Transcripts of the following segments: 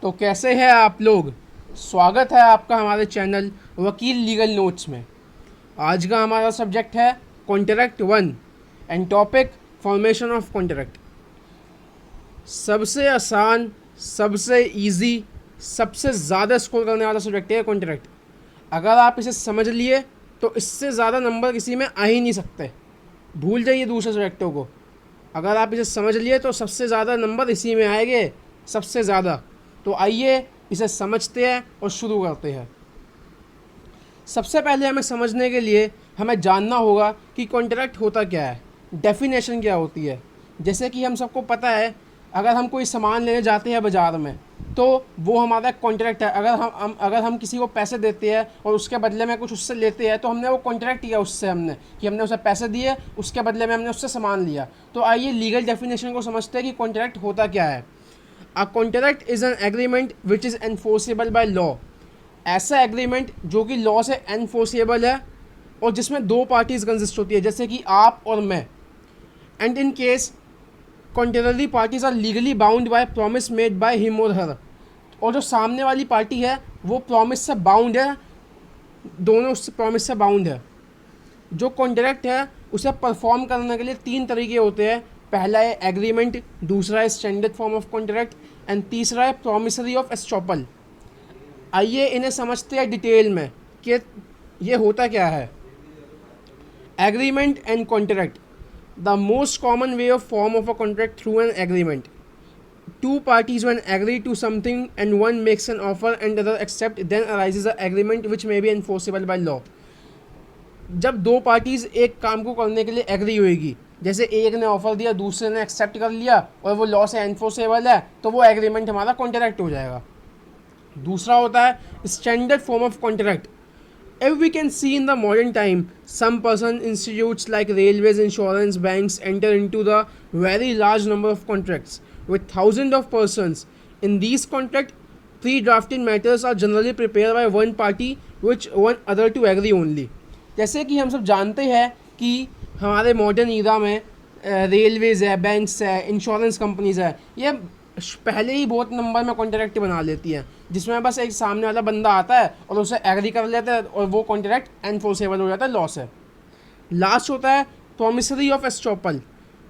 तो कैसे हैं आप लोग। स्वागत है आपका हमारे चैनल वकील लीगल नोट्स में। आज का हमारा सब्जेक्ट है contract one and topic formation of contract. सबसे आसान, सबसे इजी, सबसे ज़्यादा स्कोर करने वाला सब्जेक्ट है कॉन्ट्रैक्ट। अगर आप इसे समझ लिए तो इससे ज़्यादा नंबर किसी में आ ही नहीं सकते। भूल जाइए दूसरे सब्जेक्टों को। अगर आप इसे समझ लिए तो सबसे ज़्यादा नंबर इसी में आएंगे, सबसे ज़्यादा। तो आइए इसे समझते हैं और शुरू करते हैं। सबसे पहले हमें समझने के लिए हमें जानना होगा कि कॉन्ट्रैक्ट होता क्या है, डेफिनेशन क्या होती है। जैसे कि हम सबको पता है, अगर हम कोई सामान लेने जाते हैं बाज़ार में तो वो हमारा कॉन्ट्रैक्ट है। अगर हम किसी को पैसे देते हैं और उसके बदले में कुछ उससे लेते हैं तो हमने वो कॉन्ट्रैक्ट किया उससे, हमने कि हमने उसे पैसे दिए, उसके बदले में हमने उससे सामान लिया। तो आइए लीगल डेफिनेशन को समझते हैं कि कॉन्ट्रैक्ट होता क्या है। A contract is an agreement which is enforceable by law. ऐसा एग्रीमेंट जो कि लॉ से एनफोर्सेबल है और जिसमें दो पार्टीज कंसिस्ट होती है, जैसे कि आप और मैं। And in case contrary parties are legally bound by promise made by him और हर। और जो सामने वाली पार्टी है वो प्रॉमिस से बाउंड है, दोनों उससे प्रॉमिस से बाउंड है। जो कॉन्ट्रैक्ट है उसे परफॉर्म करने के लिए तीन तरीके होते हैं। पहला है एग्रीमेंट, दूसरा है standard form of contract and तीसरा है प्रॉमिसरी ऑफ एस्टॉपल। आइए इन्हें समझते हैं डिटेल में कि ये होता क्या है। Agreement and contract. The most common way of form of a contract through an agreement. Two parties when agree to something and one makes an offer and other accept, then arises an agreement which may be enforceable by law. जब दो parties एक काम को करने के लिए agree होएगी, जैसे एक ने ऑफर दिया, दूसरे ने एक्सेप्ट कर लिया और वो लॉ से एनफोर्सेबल है, तो वो एग्रीमेंट हमारा कॉन्ट्रैक्ट हो जाएगा। दूसरा होता है standard form of contract. If we can see in the modern time, some person institutes like railways, insurance, banks enter into the very large number of contracts with thousands of persons. In these contracts, pre-drafted matters are generally prepared by one party which one other to agree only. जैसे कि हम सब जानते हैं कि हमारे modern era में Railways है, बैंक्स है, इंश्योरेंस कंपनीज़ है, ये पहले ही बहुत नंबर में कॉन्ट्रैक्ट बना लेती हैं, जिसमें बस एक सामने वाला बंदा आता है और उसे एग्री कर लेता है और वो कॉन्ट्रैक्ट एनफोर्सेबल हो जाता है लॉ से। लास्ट होता है promissory of estoppel.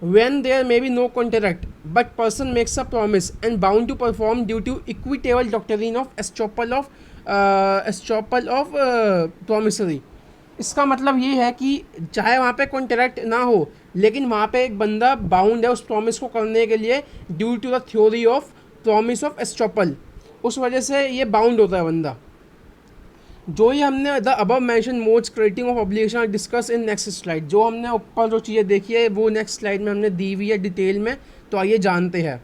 When there may be no contract but person makes a promise and bound to perform due to equitable doctrine of estoppel of promissory. इसका मतलब ये है कि चाहे वहाँ पे कॉन्ट्रैक्ट ना हो, लेकिन वहाँ पे एक बंदा बाउंड है उस प्रॉमिस को करने के लिए due to the theory of promise of estoppel. उस वजह से ये बाउंड होता है बंदा। जो ही हमने the above mention modes creating of obligation are discuss in next slide. जो हमने ऊपर जो चीज़ें देखी है वो नेक्स्ट स्लाइड में हमने दी हुई है डिटेल में। तो आइए जानते हैं,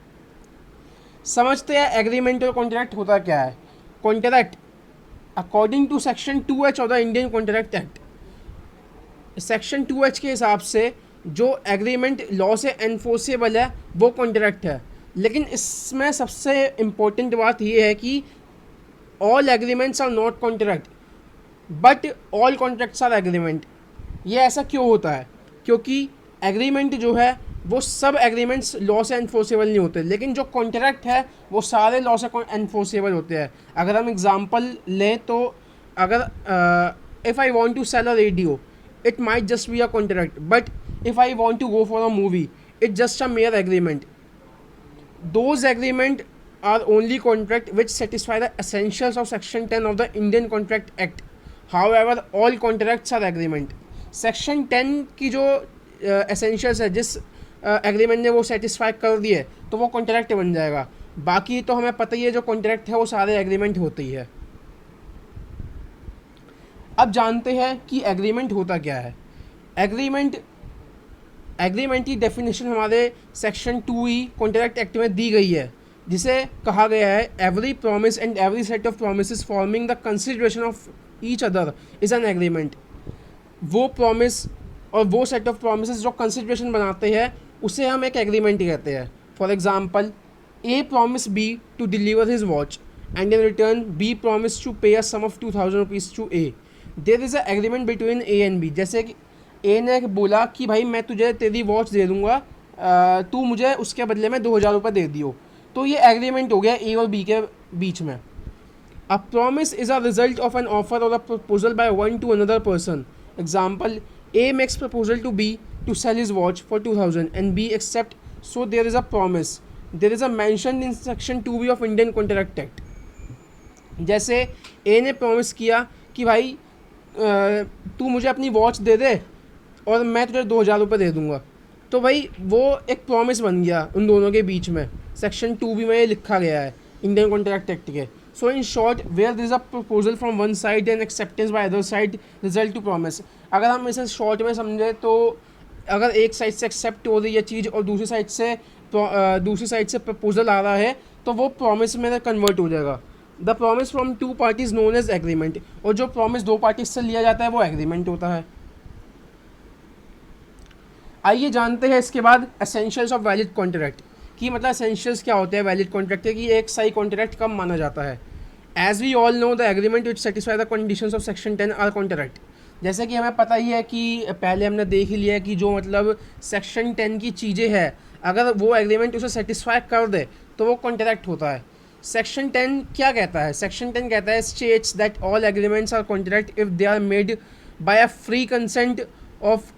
समझते हैं एग्रीमेंट और कॉन्ट्रैक्ट होता क्या है। Contract according to section 2H of the Indian contract act, section 2H के हिसाब से जो एग्रीमेंट लॉ से एनफोर्सेबल है वो कॉन्ट्रैक्ट है। लेकिन इसमें सबसे इम्पोर्टेंट बात यह है कि all agreements are not contract but all contracts are agreement. ये ऐसा क्यों होता है? क्योंकि एग्रीमेंट जो है वो सब एग्रीमेंट्स लॉ से एनफोर्सेबल नहीं होते, लेकिन जो कॉन्ट्रैक्ट है वो सारे लॉ से एनफोर्सेबल होते हैं। अगर हम एग्जांपल लें तो अगर if I want to sell a radio, it might just be a contract, but if I want to go for a movie, it's just a mere agreement. Those agreement are only contract which satisfy the essentials of section 10 of the Indian Contract Act. However, all contracts are agreement. section 10 की जो essentials है, जिस agreement ने वो satisfy कर दिए तो वो contract बन जाएगा। बाकी तो हमें पता ही है जो contract है वो सारे agreement होते ही है। अब जानते हैं कि एग्रीमेंट होता क्या है। एग्रीमेंट की डेफिनेशन हमारे सेक्शन 2E कॉन्ट्रैक्ट एक्ट में दी गई है, जिसे कहा गया है every promise and every set of promise forming the consideration of each other is an agreement. वो प्रॉमिस और वो सेट ऑफ प्रोमिस जो कंसिडरेशन बनाते हैं उसे हम एक एग्रीमेंट ही कहते हैं। For example, A promise B to deliver his watch and in return B promise to pay a sum of 2000 rupees to A. There is a agreement between A and B. जैसे कि ए ने बोला कि भाई मैं तुझे तेरी वॉच दे दूँगा, तू मुझे उसके बदले में 2000 रुपये दे दियो। तो ये एग्रीमेंट हो गया ए और बी के बीच में. A promise is a result of an offer or a proposal by one to another person. Example: A makes proposal to B to sell his watch for 2000 and B accept. So there is a promise. There is a mention in section 2B of Indian Contract Act. जैसे A ने promise किया कि भाई तू मुझे अपनी watch दे दे और मैं तुझे 2000 रुपये दे दूंगा. तो भाई वो एक प्रॉमिस बन गया उन दोनों के बीच में. सेक्शन 2B में ये लिखा गया है इंडियन कॉन्ट्रैक्ट एक्ट के. So in short, where there is a proposal from one side and acceptance by other side result to promise. अगर हम इसे शॉर्ट में समझे तो अगर एक साइड से एक्सेप्ट हो रही है चीज़ और दूसरी साइड से प्रपोजल आ रहा है तो वो प्रॉमिस में कन्वर्ट हो जाएगा. The promise from two parties known as agreement. और जो प्रॉमिस दो पार्टीज से लिया जाता है वो एग्रीमेंट होता है. आइए जानते हैं इसके बाद एसेंशियल्स ऑफ वैलिड कॉन्ट्रैक्ट कि मतलब एसेंशियल्स क्या होते हैं वैलिड कॉन्ट्रैक्ट के, कि एक सही कॉन्ट्रैक्ट कब माना जाता है. As we all know the agreement which satisfy the conditions of section 10 are contract. जैसे कि हमें पता ही है कि पहले हमने देख ही लिया है कि जो मतलब सेक्शन 10 की चीज़ें हैं अगर वो एग्रीमेंट उसे सेटिस्फाई कर दे तो वो कॉन्ट्रैक्ट होता है. सेक्शन 10 क्या कहता है? सेक्शन 10 कहता है states that all agreements are contract if they are made by a free consent of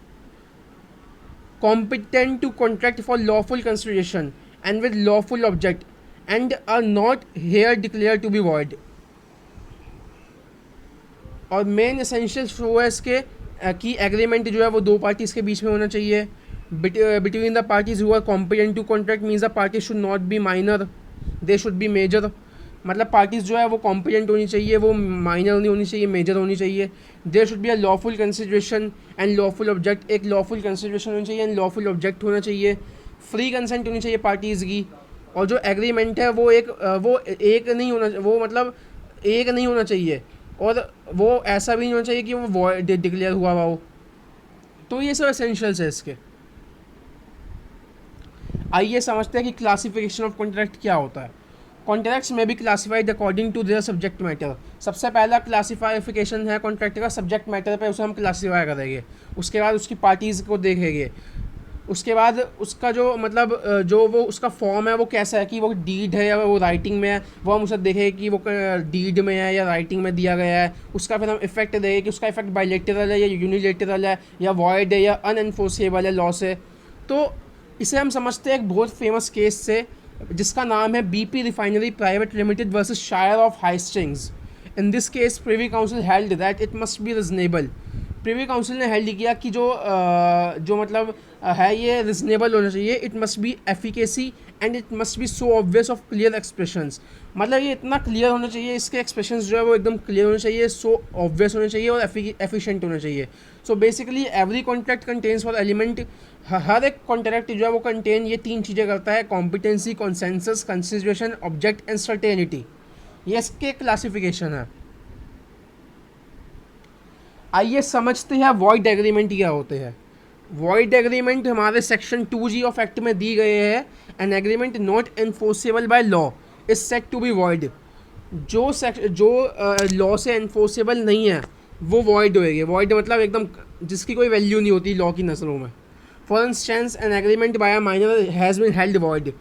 competent to contract for lawful consideration and with lawful object and are not here declared to be void. और main essentials वो है इसके कि agreement जो है वो दो parties के बीच में होना चाहिए. Between the parties who are competent to contract means the party should not be minor, they should be major. मतलब पार्टीज़ जो है वो कॉम्पिटेंट होनी चाहिए, वो माइनर नहीं होनी चाहिए, मेजर होनी चाहिए. There should be a lawful consideration and lawful object. एक लॉफुल कंसिडरेशन होनी चाहिए एंड लॉफुल ऑब्जेक्ट होना चाहिए. फ्री कंसेंट होनी चाहिए पार्टीज़ की. और जो एग्रीमेंट है वो एक नहीं होना, वो मतलब एक नहीं होना चाहिए और वो ऐसा भी नहीं होना चाहिए कि वो डिक्लेयर हुआ हो. तो ये सब एसेंशियल्स है इसके. आइए समझते हैं कि क्लासिफिकेशन ऑफ कॉन्ट्रैक्ट क्या होता है. कॉन्ट्रैक्ट्स में भी classified according to their subject matter. सबसे पहला क्लासिफिकेशन है कॉन्ट्रैक्ट का सब्जेक्ट मैटर पे, उसे हम क्लासीफाई करेंगे. उसके बाद उसकी पार्टीज़ को देखेंगे. उसके बाद उसका जो मतलब जो वो उसका फॉर्म है वो कैसा है, कि वो डीड है या वो राइटिंग में है, वो हम उसे देखेंगे कि वो डीड में है या राइटिंग में दिया गया है. उसका फिर हम इफेक्ट देंगे कि उसका इफेक्ट बायलेटरल है या यूनिलेटरल है या वॉइड है या अनएनफोर्सेबल है लॉ से. तो इसे हम समझते हैं एक बहुत फेमस केस से जिसका नाम है BP refinery private limited versus shire of Hastings. In this case privy council held that it must be reasonable. Privy council ने हेल्ड किया कि जो मतलब है ये रिजनेबल होना चाहिए. It must be efficacy and it must be so obvious of clear expressions. मतलब ये इतना क्लियर होना चाहिए, इसके एक्सप्रेशंस जो है वो एकदम क्लियर होने चाहिए, सो ऑब्वियस होने चाहिए और एफिशिएंट होना चाहिए. So basically every contract contains four element. हर एक कॉन्ट्रैक्ट जो है वो कंटेन ये तीन चीज़ें करता है: competency, consensus, consideration, object and certainty. ये इसके क्लासिफिकेशन है. आइए समझते हैं वॉइड एग्रीमेंट क्या होते हैं. वॉइड एग्रीमेंट हमारे सेक्शन 2G ऑफ एक्ट में दी गए हैं. An agreement not enforceable by law is said to be void. जो लॉ से एनफोर्सेबल नहीं है वो वॉइड होएगी. वॉइड मतलब एकदम जिसकी कोई वैल्यू नहीं होती लॉ की नज़रों में. For instance an agreement by a minor has been held void.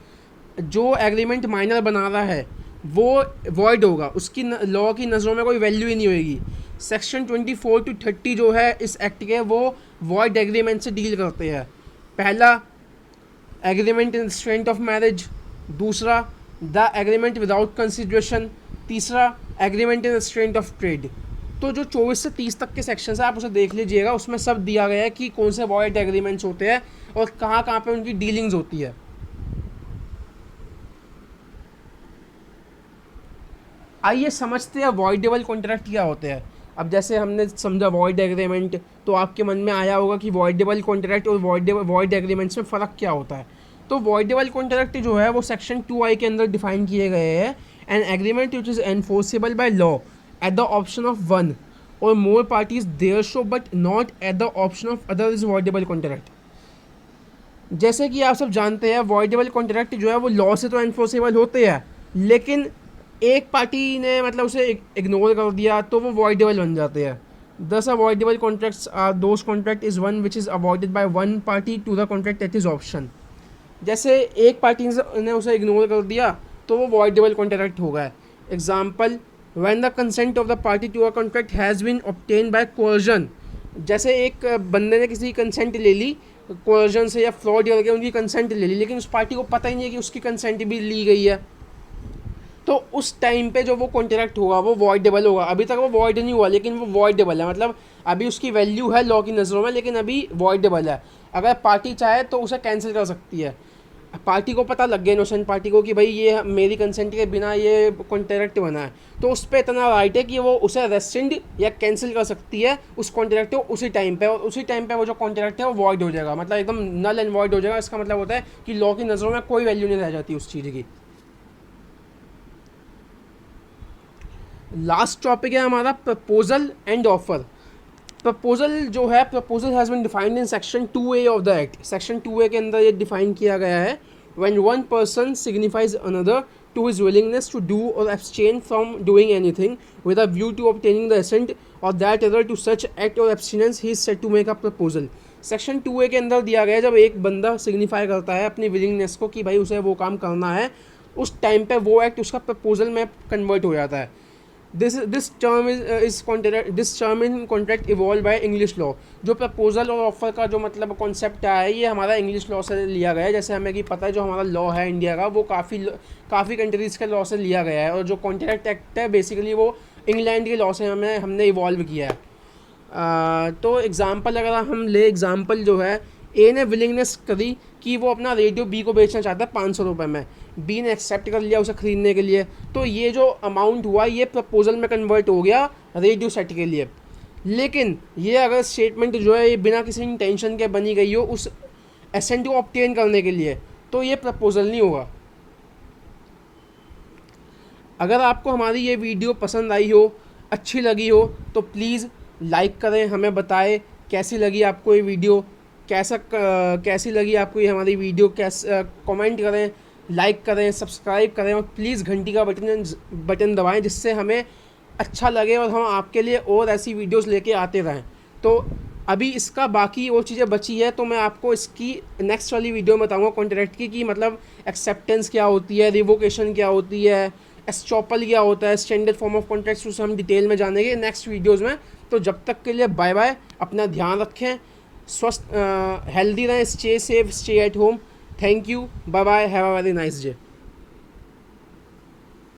जो एग्रीमेंट माइनर बना रहा है वो वॉइड होगा, उसकी लॉ की नज़रों में कोई वैल्यू ही नहीं होएगी. सेक्शन 24 to 30 जो है इस एक्ट के वो वॉइड एग्रीमेंट से डील करते हैं. पहला agreement in strength of marriage, दूसरा द एग्रीमेंट विदाउट कंसिडरेशन, तीसरा agreement in strength of trade. तो जो 24 से 30 तक के सेक्शंस हैं आप उसे देख लीजिएगा, उसमें सब दिया गया है कि कौन से वॉइड एग्रीमेंट्स होते हैं और कहाँ कहाँ पे उनकी डीलिंग्स होती है. आइए समझते हैं वॉइडेबल कॉन्ट्रैक्ट क्या होते हैं. अब जैसे हमने समझा वॉइड एग्रीमेंट, तो आपके मन में आया होगा कि वॉइडेबल कॉन्ट्रैक्ट और वॉइड एग्रीमेंट्स में फ़र्क क्या होता है. तो वॉइडेबल कॉन्ट्रैक्ट जो है वो सेक्शन 2I के अंदर डिफाइन किए गए हैं. An agreement which is enforceable by law at the option of one or more parties there show but not at the option of other is voidable contract. जैसे कि आप सब जानते हैं वॉइडेबल कॉन्ट्रैक्ट जो है वो लॉ से तो एनफोर्सेबल होते हैं, लेकिन एक पार्टी ने मतलब उसे इग्नोर कर दिया तो वो वॉइडेबल बन जाते हैं. Thus avoidable contracts are those contract is one which is avoided by one party to the contract at its option. जैसे एक पार्टी ने उसे इग्नोर कर दिया तो वो वॉइडेबल कॉन्ट्रैक्ट होगा। Example, when the consent of the party to a contract has been obtain by coercion. जैसे एक बंदे ने किसी की कंसेंट ले ली कोर्जन से या फ्रॉड करके उनकी कंसेंट ले ली, लेकिन उस पार्टी को पता ही नहीं है कि उसकी कंसेंट भी ली गई है, तो उस टाइम पे जो वो कॉन्ट्रैक्ट होगा वो वॉइडेबल होगा। अभी तक वो वॉइड नहीं हुआ लेकिन वो वॉइडेबल है, मतलब अभी उसकी वैल्यू है लॉ की नज़रों में लेकिन अभी वॉइडेबल है। अगर पार्टी चाहे तो उसे कैंसिल कर सकती है। पार्टी को पता लग गया, इनोसेंट पार्टी को, कि भाई ये मेरी कंसेंट के बिना ये कॉन्ट्रैक्ट बना है, तो उस पर इतना राइट है कि वो उसे रेस्टिंड या कैंसिल कर सकती है उस कॉन्ट्रैक्ट को उसी टाइम पे, और उसी टाइम पे वो जो कॉन्ट्रैक्ट है वो वॉइड हो जाएगा, मतलब एकदम नल एंड वॉइड हो जाएगा। इसका मतलब होता है कि लॉ की नज़रों में कोई वैल्यू नहीं रह जाती उस चीज़ की। लास्ट टॉपिक है हमारा प्रपोजल एंड ऑफर। प्रपोजल जो है, proposal has been defined in section 2A of the act. Section 2A के अंदर ये डिफाइन किया गया है, when one person signifies another to his willingness to do or abstain from doing anything with a view to obtaining the assent or that other to such act or abstinence he is said to make a proposal. Section 2A के अंदर दिया गया है, जब एक बंदा signify करता है अपनी विलिंगनेस को कि भाई उसे वो काम करना है, उस टाइम पे वो एक्ट उसका प्रपोजल में कन्वर्ट हो जाता है। This term this term in contract evolve by English law. जो प्रपोजल और ऑफर का जो मतलब कॉन्सेप्ट आया है ये हमारा इंग्लिश लॉ से लिया गया है। जैसे हमें कि पता है जो हमारा लॉ है इंडिया का वो काफ़ी कंट्रीज़ के लॉ से लिया गया है, और जो कॉन्ट्रैक्ट एक्ट है बेसिकली वो इंग्लैंड के लॉ से हमने इवॉल्व किया है। तो एग्ज़ाम्पल अगर हम ले, एग्ज़ाम्पल जो है, ए ने विलिंगनेस करी कि वो अपना रेडियो बी को बेचना चाहता है 500 रुपये में, बी ने एक्सेप्ट कर लिया उसे ख़रीदने के लिए, तो ये जो अमाउंट हुआ ये प्रपोजल में कन्वर्ट हो गया रेडियो सेट के लिए। लेकिन ये अगर स्टेटमेंट जो है ये बिना किसी इंटेंशन के बनी गई हो उस एसेंट को ऑब्टेन करने के लिए, तो ये प्रपोजल नहीं होगा। अगर आपको हमारी ये वीडियो पसंद आई हो, अच्छी लगी हो, तो प्लीज़ लाइक करें, हमें बताएं कैसी लगी आपको ये वीडियो, कैसी लगी आपको ये हमारी वीडियो, कमेंट करें, लाइक करें, सब्सक्राइब करें, और प्लीज़ घंटी का बटन दबाएं जिससे हमें अच्छा लगे और हम आपके लिए और ऐसी वीडियोस लेके आते रहें। तो अभी इसका बाकी और चीज़ें बची है तो मैं आपको इसकी नेक्स्ट वाली वीडियो में बताऊँगा कॉन्ट्रैक्ट की, कि मतलब एक्सेप्टेंस क्या होती है, रिवोकेशन क्या होती है, एस्टॉपल क्या होता है, स्टैंडर्ड फॉर्म ऑफ कॉन्ट्रैक्ट्स, उसे हम डिटेल में जानेंगे नेक्स्ट वीडियोज़ में। तो जब तक के लिए बाय बाय, अपना ध्यान रखें, स्वस्थ हेल्दी रहें, stay safe, stay at home. Thank you, bye bye, have a very nice day.